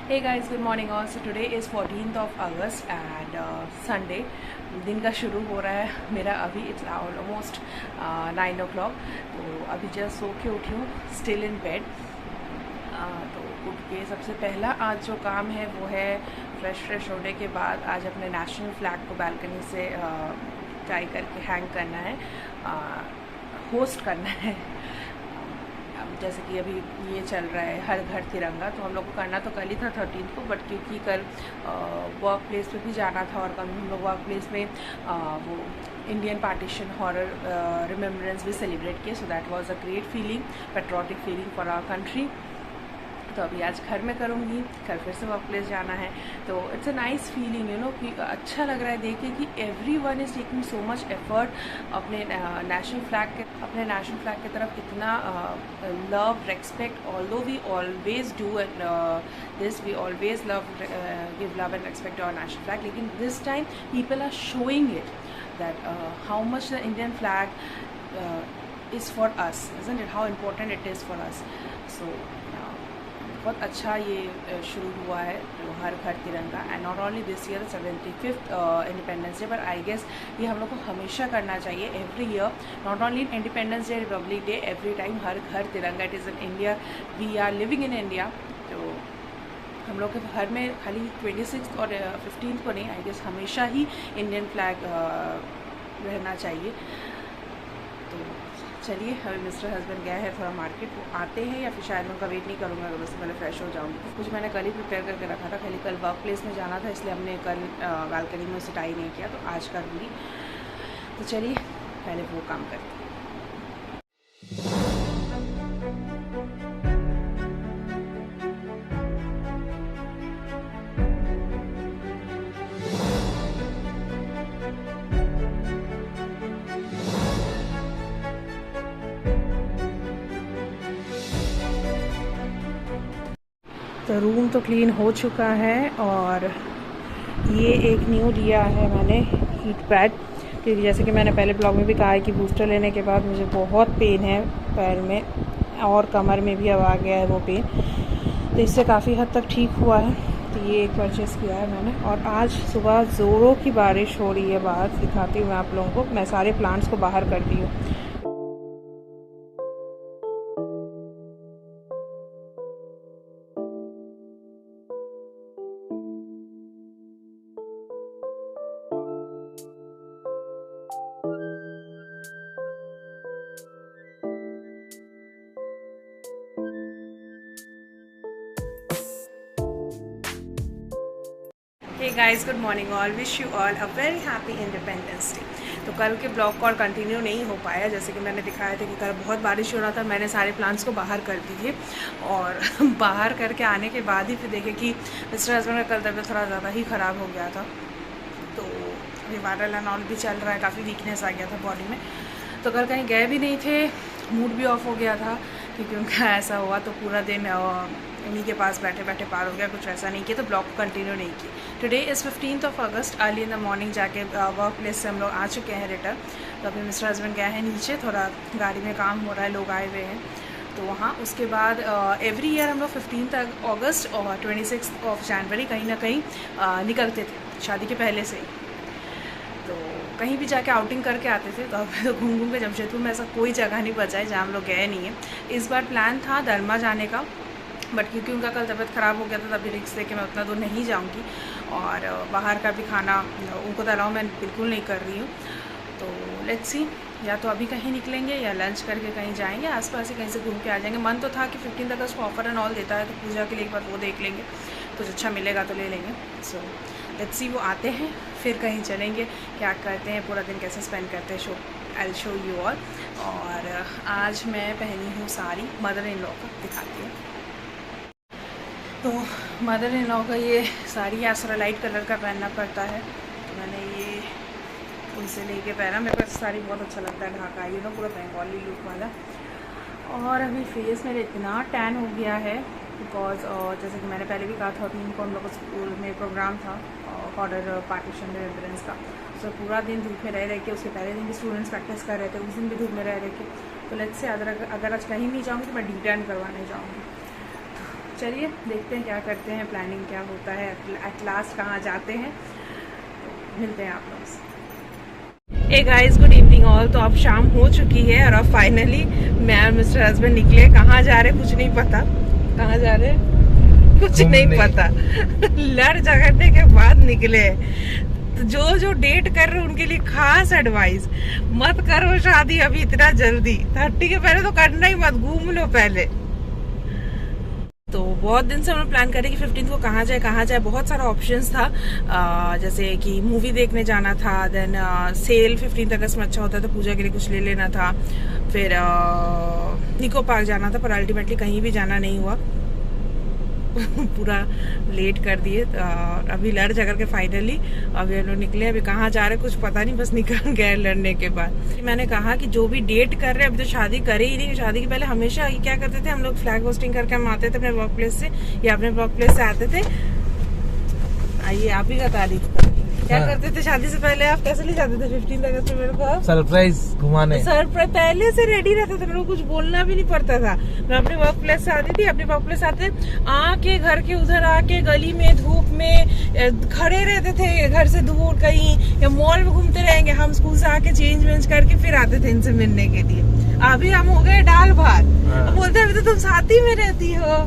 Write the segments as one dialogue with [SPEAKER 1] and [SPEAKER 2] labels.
[SPEAKER 1] Hey guys, good morning all. So today is 14th of August and Sunday. दिन का शुरू हो रहा है मेरा अभी. It's almost 9 o'clock. तो अभी जस्ट सो के उठी हूँ, स्टिल इन बेड. तो उठ के सबसे पहला आज जो काम है वो है फ्रेश होने के बाद आज अपने नेशनल फ्लैग को बालकनी से टाई करके हैंग करना है, होस्ट करना है. जैसे कि अभी ये चल रहा है हर घर तिरंगा, तो हम लोग को करना तो कल ही था 13th को, बट क्योंकि कल वर्क प्लेस पे भी जाना था और कल हम लोग वर्क प्लेस में वो इंडियन पार्टीशन हॉरर रिमेम्बरेंस भी सेलिब्रेट किए. So that was a great feeling, patriotic feeling for our country. तो अभी आज घर में करूँगी, कल फिर से वर्क प्लेस जाना है. तो इट्स अ नाइस फीलिंग, कि अच्छा लग रहा है देख के कि every one is taking so much effort अपने नेशनल फ्लैग की तरफ. इतना love, respect, although we always do this, we always give love and respect to our national flag, लेकिन this time people are showing it that how much the Indian flag is for us, isn't it? How important it is for us. So बहुत अच्छा ये शुरू हुआ है हर घर तिरंगा. And not only this year 75th independence day, but I guess ये हम लोग को हमेशा करना चाहिए, every year. Not only independence day, republic day, every time हर घर तिरंगा. It is in India, we are living in India. तो हम लोग के घर में खाली 26th और 15th को नहीं, आई गेस हमेशा ही इंडियन फ्लैग रहना चाहिए. तो चलिए, अभी मिस्टर हस्बैंड गए हैं थोड़ा मार्केट, वो आते हैं या फिर शायद मैं उनका वेट नहीं करूँगा, अगर उससे पहले फ्रेश हो जाऊँगी. कुछ मैंने कल ही प्रिपेयर करके रखा था, खाली कल वर्क प्लेस में जाना था इसलिए हमने कल बालकनी में उसे टाई नहीं किया, तो आज करूँगी. तो चलिए पहले वो काम करते हैं. तो रूम तो क्लीन हो चुका है और ये एक न्यू लिया है मैंने हीट पैड, क्योंकि जैसे कि मैंने पहले ब्लॉग में भी कहा है कि बूस्टर लेने के बाद मुझे बहुत पेन है पैर में और कमर में भी अब आ गया है वो पेन. तो इससे काफ़ी हद तक ठीक हुआ है. तो ये एक परचेज़ किया है मैंने. और आज सुबह ज़ोरों की बारिश हो रही है बाहर, दिखाती हूँ मैं आप लोगों को. मैं सारे प्लांट्स को बाहर कर दी हूँ. Hey guys, good morning all. Wish you all a very happy Independence Day. तो कल के ब्लॉग को और कंटिन्यू नहीं हो पाया, जैसे कि मैंने दिखाया था कि कल बहुत बारिश हो रहा था. मैंने सारे प्लांट्स को बाहर कर दिए और बाहर करके आने के बाद ही फिर देखे कि मिस्टर हस्बैंड का कल तबियत थोड़ा ज़्यादा ही ख़राब हो गया था. तो ये वायरल एंड ऑल भी चल रहा है, काफ़ी वीकनेस आ गया था बॉडी में. तो कल कहीं गए भी नहीं थे, मूड भी ऑफ हो गया था, क्योंकि उनका ऐसा हुआ तो पूरा दिन उन्हीं के पास बैठे बैठे पार हो गया. कुछ ऐसा नहीं किया तो ब्लॉग को कंटिन्यू नहीं की. Today is 15th of August. Early in the morning जाके वर्क प्लेस से हम लोग आ चुके हैं रिटर्न. तो अभी मिस्टर हस्बैंड गए हैं नीचे, थोड़ा गाड़ी में काम हो रहा है, लोग आए हुए हैं तो वहाँ. उसके बाद एवरी ईयर हम लोग 15th August और 26th of January कहीं ना कहीं निकलते थे, शादी के पहले से ही. तो कहीं भी जाके आउटिंग करके आते थे. तो अब घूम के जमशेदपुर में ऐसा कोई जगह नहीं बचा है जहाँ हम लोग गए नहीं हैं. इस बार प्लान था दरमा जाने का, बट क्योंकि उनका कल तबीयत ख़राब हो गया था तभी रिक्स लेके मैं उतना दूर नहीं जाऊंगी. और बाहर का भी खाना उनको तो अलाउ मैं बिल्कुल नहीं कर रही हूँ. तो लेट्स सी, या तो अभी कहीं निकलेंगे या लंच करके कहीं जाएंगे, आसपास ही कहीं से घूम के आ जाएंगे. मन तो था कि 15 अगस्त को ऑफर एंड ऑल देता है, तो पूजा के लिए एक बार वो देख लेंगे, कुछ अच्छा मिलेगा तो ले लेंगे. सो लेट्स सी, वो आते हैं फिर कहीं चलेंगे, क्या करते हैं, पूरा दिन कैसे स्पेंड करते हैं, I will show you all. और आज मैं पहनी हूँ साड़ी, मदर इन लॉ का दिखाती हूँ. तो मदर इन लॉ का ये साड़ी ऐसा लाइट कलर का पहनना पड़ता है, तो मैंने ये उनसे लेके पहना. मेरे को साड़ी बहुत अच्छा लगता है, ढाका पूरा बंगाली लुक वाला. और अभी फेस मेरे इतना टैन हो गया है बिकॉज जैसे कि मैंने पहले भी कहा था, 3 को हम लोग स्कूल में प्रोग्राम था ऑर्डर पार्टीशन रिमेम्बरेंस का. तो पूरा दिन धूप में रह के, उसके पहले दिन भी स्टूडेंट्स प्रैक्टिस कर रहे थे, उस दिन भी धूप में रह के. तो लेट्स से अगर आज कहीं नहीं जाऊँगी तो मैं डी टैन करवाने जाऊँगी. चलिए देखते हैं क्या करते हैं, प्लानिंग क्या होता है, एट लास्ट कहाँ जाते हैं। मिलते हैं आप लोग से। Hey guys, good evening all. तो अब शाम हो चुकी है और अब फाइनली मैं और मिस्टर हस्बैंड निकले। कहाँ जा रहे कुछ नहीं पता, कहाँ जा रहे कुछ नहीं पता। लड़ झगड़ने के बाद निकले। तो जो डेट कर रहे उनके लिए खास एडवाइस, मत करो शादी अभी इतना जल्दी। 30 के पहले तो करना ही मत, घूम लो पहले। तो बहुत दिन से हम लोग प्लान करें कि 15 को कहाँ जाए। बहुत सारा ऑप्शंस था, जैसे कि मूवी देखने जाना था, देन सेल 15 अगस्त में अच्छा होता था, पूजा के लिए कुछ ले लेना था, फिर निको पार्क जाना था, पर अल्टीमेटली कहीं भी जाना नहीं हुआ। पूरा लेट कर दिए। अभी लड़ झगड़ के फाइनली अभी हम लोग निकले। अभी कहाँ जा रहे कुछ पता नहीं, बस निकल गए लड़ने के बाद। मैंने कहा कि जो भी डेट कर रहे हैं अभी तो शादी करे ही नहीं। शादी के पहले हमेशा क्या करते थे हम लोग, फ्लैग होस्टिंग करके हम आते थे अपने वर्क प्लेस से या अपने वर्क प्लेस से आते थे। आइए आप ही का तारीफ करिए, क्या करते थे शादी से पहले आप? कैसे ले जाते थे 15 अगस्त में मेरे को?
[SPEAKER 2] सरप्राइज घुमाने।
[SPEAKER 1] सरप्राइज पहले से रेडी रहता था, मेरे को कुछ बोलना भी नहीं पड़ता था। मैं अपने वर्क प्लेस से आती थी, अपने वर्क प्लेस आते आके घर के उधर आके गली में धूप में खड़े रहते थे, घर से दूर कहीं या मॉल में घूमते रहेंगे। हम स्कूल से आके चेंज वेंज करके फिर आते थे इनसे मिलने के लिए। अभी हम हो गए दाल भात। बोलते अभी तो तुम साथ ही में रहती हो,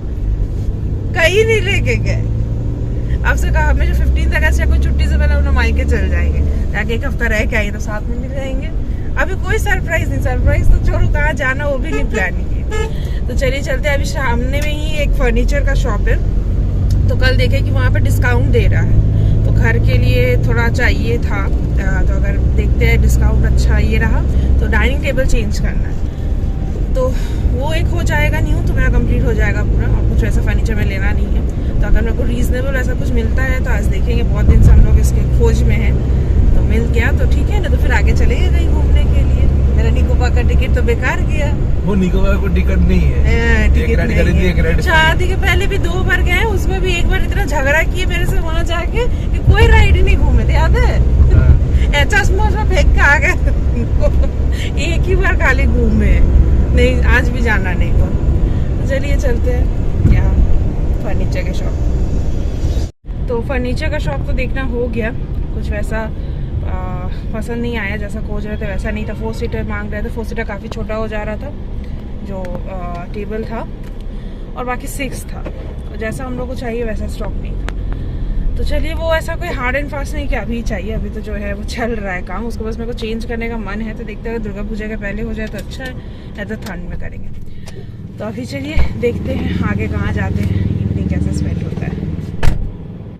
[SPEAKER 1] कहीं नहीं लेके गए। अब से कहा हमेशा 15 अगस्त या कोई छुट्टी से पहले उन्हें मायके चल जाएंगे, ताकि एक हफ्ता रह के आएंगे तो साथ में मिल जाएंगे। अभी कोई सरप्राइज नहीं, सरप्राइज तो छोड़ो, कहाँ जाना वो भी नहीं प्लानिंग है। तो चलिए चलते हैं। अभी सामने में ही एक फर्नीचर का शॉप है, तो कल देखे कि वहाँ पे डिस्काउंट दे रहा है, तो घर के लिए थोड़ा चाहिए था। तो अगर देखते हैं डिस्काउंट अच्छा ये रहा तो डाइनिंग टेबल चेंज करना है, तो वो एक हो जाएगा न्यू, तो मेरा कंप्लीट हो जाएगा पूरा। और कुछ वैसा फर्नीचर में लेना नहीं है, तो अगर मेरे को रीजनेबल ऐसा कुछ मिलता है तो आज देखेंगे। बहुत दिन से हम लोग इसके खोज में हैं, तो मिल गया तो ठीक है, ना तो फिर आगे चलेंगे कहीं घूमने के लिए। मेरा निकोबार का टिकट तो बेकार गया।
[SPEAKER 2] वो निकोबार को टिकट नहीं है,
[SPEAKER 1] टिकट नहीं है। शादी के पहले भी 2 बार गए, उसमें भी एक बार इतना झगड़ा किए मेरे से वहाँ जाके कि कोई राइड ही नहीं घूमे थे, याद है? चश्मा फेंक के आ गए। एक ही बार खाली घूमे, नहीं आज भी जाना नहीं हुआ। तो चलिए चलते हैं यहाँ फर्नीचर के शॉप। तो फर्नीचर का शॉप तो देखना हो गया, कुछ वैसा पसंद नहीं आया जैसा खोज रहे थे, वैसा नहीं था। 4 सीटर मांग रहे थे, 4 सीटर काफ़ी छोटा हो जा रहा था जो टेबल था, और बाकी 6 था, तो जैसा हम लोग को चाहिए वैसा स्टॉक नहीं था। तो चलिए, वो ऐसा कोई हार्ड एंड फास्ट नहीं कि अभी चाहिए, अभी तो जो है वो चल रहा है काम, उसको बस मेरे को चेंज करने का मन है। तो देखते हैं दुर्गा पूजा के पहले हो जाए तो अच्छा है, या तो ठंड में करेंगे। तो अभी चलिए देखते हैं आगे कहाँ जाते हैं, इवनिंग कैसे स्पेंड होता है।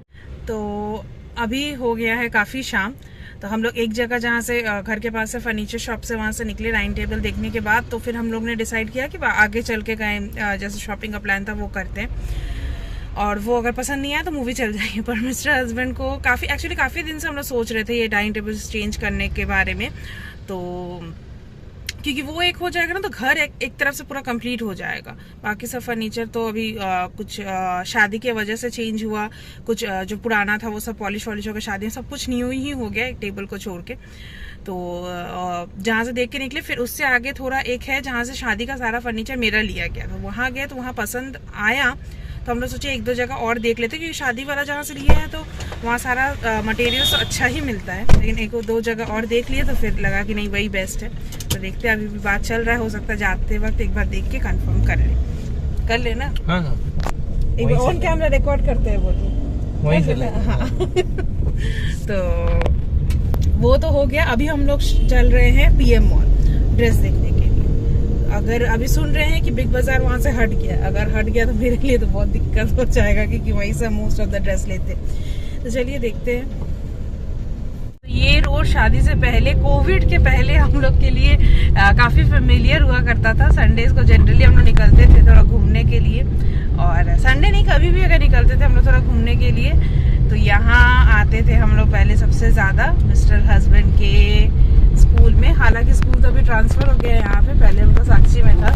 [SPEAKER 1] तो अभी हो गया है काफ़ी शाम, तो हम लोग एक जगह जहाँ से घर के पास से फर्नीचर शॉप से वहाँ से निकले डाइनिंग टेबल देखने के बाद। तो फिर हम लोग ने डिसाइड किया कि आगे चल के कहीं जैसे शॉपिंग का प्लान था वो करते हैं, और वो अगर पसंद नहीं आया तो मूवी चल जाएगी। पर मिस्टर हस्बैंड को काफ़ी दिन से हम लोग सोच रहे थे ये डाइनिंग टेबल चेंज करने के बारे में, तो क्योंकि वो एक हो जाएगा ना तो घर एक तरफ से पूरा कंप्लीट हो जाएगा। बाकी सब फर्नीचर तो अभी कुछ शादी की वजह से चेंज हुआ, कुछ जो पुराना था वो सब पॉलिश वॉलिश होकर शादी में सब कुछ न्यू ही हो गया, एक टेबल को छोड़ के। तो जहाँ से देख के निकले, फिर उससे आगे थोड़ा एक है जहाँ से शादी का सारा फर्नीचर मेरा लिया गया, तो वहाँ गए तो वहाँ पसंद आया। तो हम लोग सोचे 1-2 जगह और देख लेते, क्योंकि शादी वाला जहाँ से लिए हैं तो वहाँ सारा मटेरियल तो अच्छा ही मिलता है, लेकिन 1-2 जगह और देख लिए तो फिर लगा कि नहीं वही बेस्ट है। तो देखते हैं, अभी भी बात चल रहा है, हो सकता है जाते वक्त एक बार देख के कंफर्म कर लेना।
[SPEAKER 2] हाँ।
[SPEAKER 1] एक बार ऑन कैमरा रिकॉर्ड करते हैं वो तो
[SPEAKER 2] वहीं से। हाँ।
[SPEAKER 1] तो वो तो हो गया। अभी हम लोग चल रहे हैं PM मॉल ड्रेस देखने के लिए। अगर अभी सुन रहे हैं कि बिग बाजार वहां से हट गया, अगर हट गया तो मेरे लिए तो बहुत दिक्कत हो जाएगा, क्योंकि वहीं से मोस्ट ऑफ द ड्रेस लेते। तो चलिए देखते हैं। तो ये रोड शादी से पहले, कोविड के पहले हम लोग के लिए काफी फेमिलियर हुआ करता था। संडेज को जनरली हम लोग निकलते थे थोड़ा घूमने के लिए, और संडे नहीं कभी भी अगर निकलते थे हम लोग थोड़ा घूमने के लिए, तो यहाँ आते थे हम लोग पहले सबसे ज्यादा मिस्टर हस्बैंड के स्कूल में। हालांकि स्कूल तो अभी ट्रांसफर हो गया है यहाँ पे, पहले उनका साक्षी में था।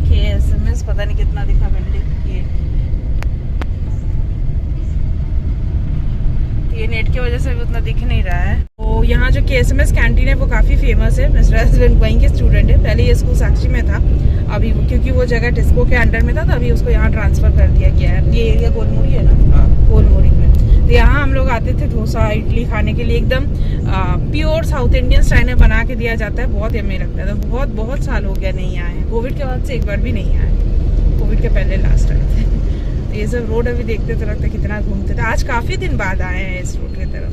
[SPEAKER 1] KSMS पता नहीं कितना दिखा बिल्डिंग, ये नेट की वजह से भी उतना दिख नहीं रहा है। तो यहाँ जो KSMS कैंटीन है वो काफ़ी फेमस है। मेरे हस्बैंड वहीं के स्टूडेंट है। पहले ये स्कूल साक्षी में था, अभी क्योंकि वो जगह टिस्को के अंडर में था तो अभी उसको यहाँ ट्रांसफ़र कर दिया गया है। ये एरिया गोलमोरी है ना, गोलमोरी में। तो यहाँ हम लोग आते थे डोसा इडली खाने के लिए, एकदम प्योर साउथ इंडियन स्टाइल में बना के दिया जाता है, बहुत यम्मी लगता है। तो बहुत साल हो गया नहीं आए हैं, कोविड के बाद से एक बार भी नहीं आए, कोविड के पहले लास्ट आए थे। तो ये सब रोड अभी देखते तो लगता है कितना घूमते थे। आज काफ़ी दिन बाद आए हैं इस रोड की तरफ।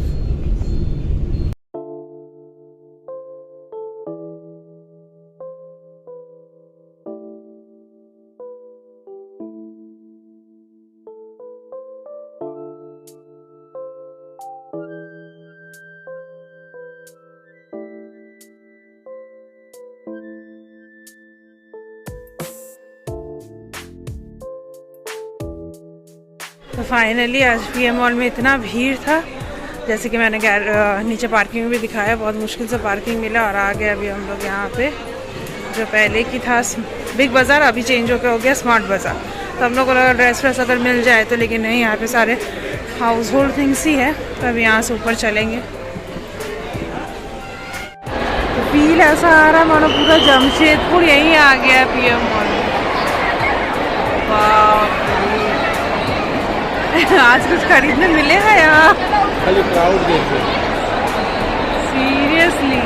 [SPEAKER 1] तो फाइनली आज PM मॉल में इतना भीड़ था, जैसे कि मैंने नीचे पार्किंग में भी दिखाया, बहुत मुश्किल से पार्किंग मिला और आ गए अभी हम लोग यहाँ पे। जो पहले की था बिग बाज़ार, अभी चेंज होकर हो गया स्मार्ट बाज़ार। तो हम लोग को अगर ड्रेस व्रेस अगर मिल जाए तो, लेकिन नहीं, यहाँ पे सारे हाउस होल्ड थिंग्स ही है। तो अभी यहाँ से ऊपर चलेंगे। तो फील ऐसा आ रहा मानो पूरा जमशेदपुर यहीं आ गया PM मॉल। आज कुछ खरीदने मिलेगा यहाँ?
[SPEAKER 2] खाली क्राउड देखो।
[SPEAKER 1] सीरियसली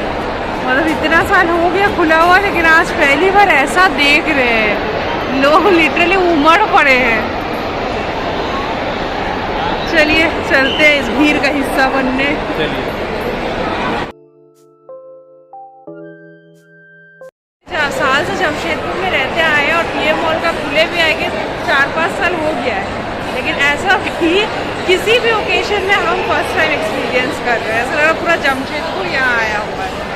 [SPEAKER 1] मतलब इतना साल हो गया खुला हुआ, लेकिन आज पहली बार ऐसा देख रहे हैं, लोग लिटरली उमड़ पड़े हैं। चलिए चलते हैं इस भीड़ का हिस्सा बनने।
[SPEAKER 2] चलिए।
[SPEAKER 1] साल से जमशेदपुर में रहते आए हैं और PM मॉल का खुले भी आएंगे 4-5 साल हो गया है, लेकिन ऐसा भी किसी भी ओकेजन में हम फर्स्ट टाइम एक्सपीरियंस कर रहे हैं। ऐसा लग रहा पूरा जमशेदपुर यहाँ आया हुआ है।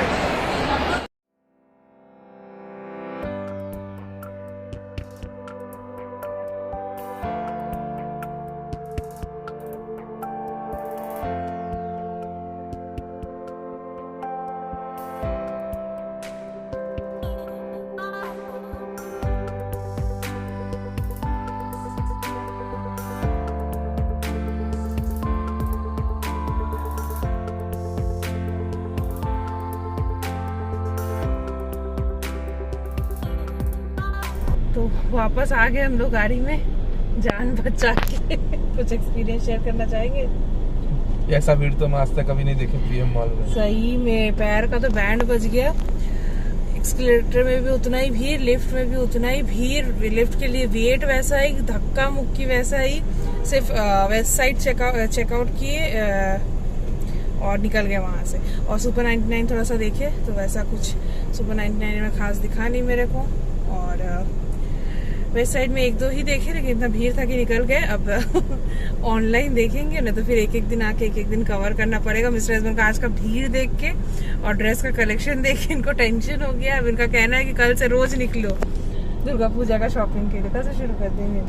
[SPEAKER 1] तो वापस आ गए हम लोग गाड़ी में, जान बचा के। कुछ एक्सपीरियंस शेयर करना चाहेंगे?
[SPEAKER 2] ऐसा भीड़ तो मैं आज तक कभी नहीं देखे PM मॉल में।
[SPEAKER 1] सही में पैर का तो बैंड बज गया। एक्सकलेटर में भी उतना ही भीड़, लिफ्ट में भी उतना ही भीड़। लिफ्ट के लिए वेट वैसा ही, धक्का मुक्की वैसा ही। सिर्फ वेस्ट साइड चेकआउट किए और निकल गए वहाँ से। और सुपर 99 थोड़ा सा देखे तो वैसा कुछ सुपर 99 में खास दिखा नहीं मेरे को। और वेस्ट साइड में 1-2 ही देखे, लेकिन इतना भीड़ था कि निकल गए। अब ऑनलाइन देखेंगे ना तो फिर एक दिन आके एक दिन कवर करना पड़ेगा। मिस्टर हस्बैंड का आज का भीड़ देख के और ड्रेस का कलेक्शन देख के इनको टेंशन हो गया। अब इनका कहना है कि कल से रोज निकलो दुर्गा पूजा का शॉपिंग के लिए। कल से शुरू कर देंगे।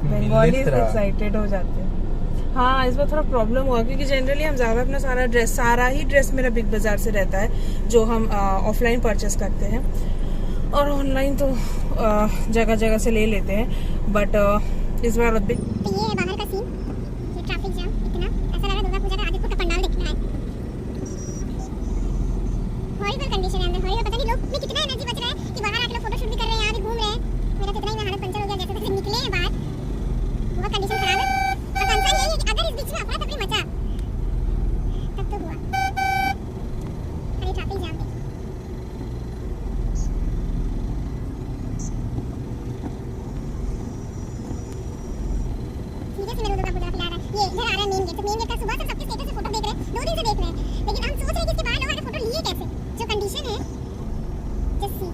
[SPEAKER 1] बंगाली एक्साइटेड हो जाते हैं। हाँ, इस बार थोड़ा प्रॉब्लम हुआ क्योंकि जनरली हम ज़्यादा अपना सारा ही ड्रेस मेरा बिग बाजार से रहता है, जो हम ऑफलाइन परचेस करते हैं। और ऑनलाइन तो जगह जगह से ले लेते हैं, बट इस बार तो
[SPEAKER 3] ये बाहर का सीन, ये ट्रैफिक जाम इतना, ऐसा लग रहा है दुर्गा पूजा का आदिपुर का पंडाल दिखना है। हॉरिबल कंडीशन है अंदर, हॉरिबल। पता नहीं लोग में कितना एनर्जी बच रहा है कि बाहर आके लोग फोटो शूट भी कर रहे हैं, यहाँ भी घूम रहे हैं। मेरा कितना ही हालत पंचर हो गया जैसे तैसे निकले हैं बाहर। बहुत कंडीशन खराब है। और कंसर्न यही है कि अगर इस बीच में अफरा तफरी मचा तब तो हुआ। अरे ट्रैफिक जाम देखिए। मेरे दुर्गा पूजा फिलहाल ये इधर आ रहा है मेन गेट। तो मेन गेट का सुबह से सबके स्टेटस से फोटो देख रहे हैं, 2 दिन से देख रहे हैं, लेकिन हम सोच रहे हैं कि इसके बाहर लोग आके फोटो लिए कैसे। जो कंडीशन है जस्ट सी।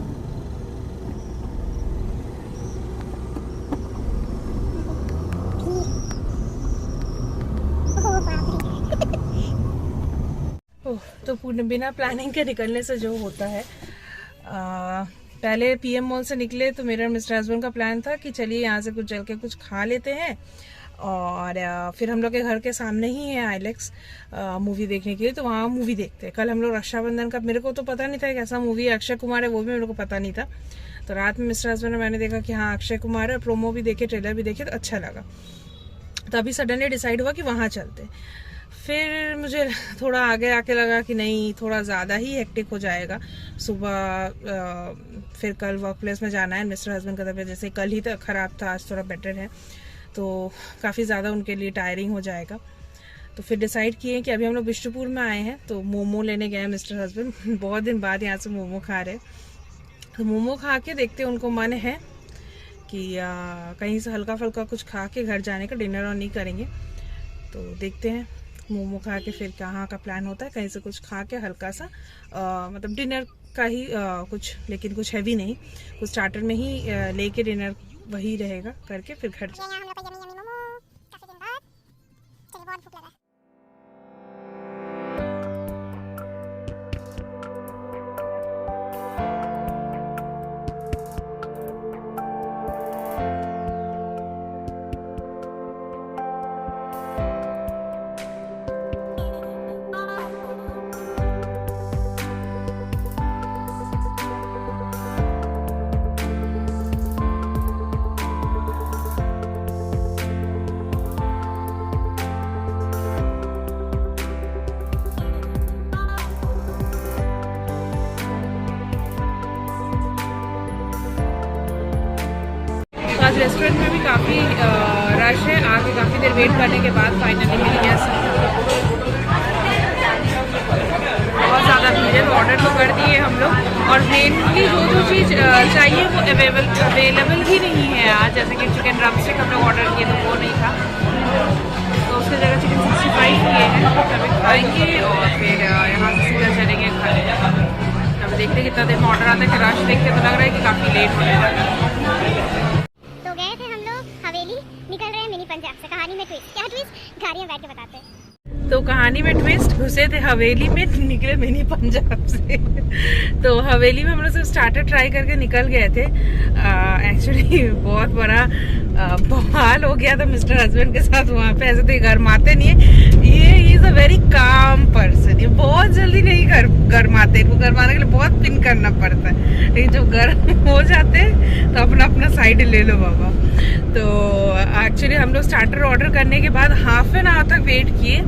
[SPEAKER 3] ओह बाप रे।
[SPEAKER 1] तो बिना प्लानिंग के निकलने से जो होता है, पहले PM मॉल से निकले तो मेरा मिस्टर हस्बैंड का प्लान था कि चलिए यहाँ से कुछ चल के कुछ खा लेते हैं और फिर हम लोग के घर के सामने ही है आईलेक्स मूवी देखने के लिए, तो वहाँ मूवी देखते हैं। कल हम लोग रक्षाबंधन का, मेरे को तो पता नहीं था कि ऐसा मूवी है, अक्षय कुमार है, वो भी मेरे को पता नहीं था। तो रात में मिस्टर हस्बैंड और मैंने देखा कि हाँ अक्षय कुमार है, प्रोमो भी देखे, ट्रेलर भी देखे, तो अच्छा लगा। तो अभी सडनली डिसाइड हुआ कि वहाँ चलते। फिर मुझे थोड़ा आगे आके लगा कि नहीं, थोड़ा ज़्यादा ही हेक्टिक हो जाएगा सुबह। फिर कल वर्क प्लेस में जाना है। मिस्टर हस्बैंड का तबीयत जैसे कल ही तक ख़राब था, आज थोड़ा बेटर है, तो काफ़ी ज़्यादा उनके लिए टायरिंग हो जाएगा। तो फिर डिसाइड किए कि अभी हम लोग बिष्टुपुर में आए हैं, तो मोमो लेने गए मिस्टर हस्बैंड। बहुत दिन बाद यहाँ से मोमो खा रहे, तो मोमो खा के देखते उनको मन है कि कहीं से हल्का फुल्का कुछ खा के घर जाने का, डिनर और नहीं करेंगे। तो देखते हैं मोमो खा के फिर कहाँ का प्लान होता है। कहीं से कुछ खा के हल्का सा मतलब डिनर का ही कुछ, लेकिन कुछ हैवी नहीं, कुछ स्टार्टर में ही लेके डिनर वही रहेगा करके फिर घर।
[SPEAKER 3] हम लोग का यम्मी यम्मी मोमो काफी दिन बाद। चलिए, बहुत भूख लगा है।
[SPEAKER 1] आज रेस्टोरेंट में भी काफ़ी रश है। आगे काफ़ी देर वेट करने के बाद फाइनली मिल गया सब। बहुत ज़्यादा भीड़ है। ऑर्डर तो कर दिए हम लोग, और मेनली जो चीज़ चाहिए वो अवेलेबल ही नहीं है आज। जैसे कि चिकन ड्रमस्टिक हम लोग ऑर्डर किए तो वो नहीं था, तो उसकी जगह चिकन 65 किए हैं। कभी खाएंगे और फिर यहाँ से सीधा चलेंगे खाने। अब देखते हैं कितना देर में ऑर्डर आता है। कि रश देख के तो लग रहा है कि काफ़ी लेट होने वाला है।
[SPEAKER 3] तो गए थे हम लोग हवेली, निकल रहे हैं मिनी पंजाब से। कहानी में ट्विस्ट, क्या ट्विस्ट, गाड़ी में बैठ के बताते हैं।
[SPEAKER 1] तो कहानी में ट्विस्ट, घुसे थे हवेली में, निकले मिनी पंजाब से। तो हवेली में हम लोग सिर्फ स्टार्टर ट्राई करके निकल गए थे। एक्चुअली बहुत बड़ा बवाल हो गया था मिस्टर हस्बैंड के साथ वहाँ पे। ऐसे तो ये गर्माते नहीं है, ये is a very calm person. ये बहुत जल्दी नहीं गर्माते, इनको गर्माने के लिए बहुत पिन करना पड़ता है। लेकिन जब गर्म हो जाते हैं तो अपना अपना साइड ले लो बाबा। तो एक्चुअली हम लोग स्टार्टर ऑर्डर करने के बाद हाफ एन आवर तक वेट किए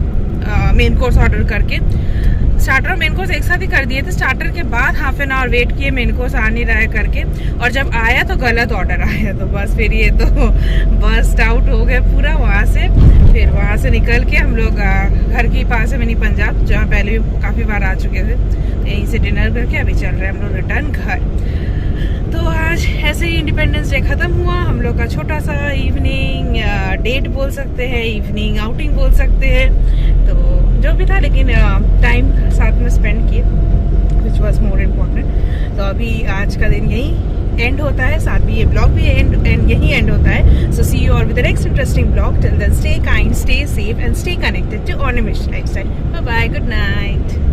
[SPEAKER 1] मेन कोर्स ऑर्डर करके। स्टार्टर और मेन कोर्स एक साथ ही कर दिए थे। स्टार्टर के बाद हाफ एन आवर वेट किए मेन कोर्स आ नहीं रहा है करके, और जब आया तो गलत ऑर्डर आया। तो बस फिर ये तो बस्ट आउट हो गए पूरा वहाँ से। फिर वहाँ से निकल के हम लोग घर के पास है मिनी पंजाब, जहाँ पहले भी काफ़ी बार आ चुके थे। तो यहीं से डिनर करके अभी चल रहे हैं हम लोग रिटर्न घर। तो आज ऐसे ही इंडिपेंडेंस डे ख़त्म हुआ हम लोग का। छोटा सा इवनिंग डेट बोल सकते हैं, इवनिंग आउटिंग बोल सकते हैं, तो जो भी था, लेकिन टाइम साथ में स्पेंड किए, विच वॉज मोर इम्पोर्टेंट। तो अभी आज का दिन यही एंड होता है, साथ भी ये ब्लॉग भी यही एंड होता है। So see you all with the next interesting blog. Till then stay kind, stay safe and stay connected to ornament lifestyle. Bye bye, good night.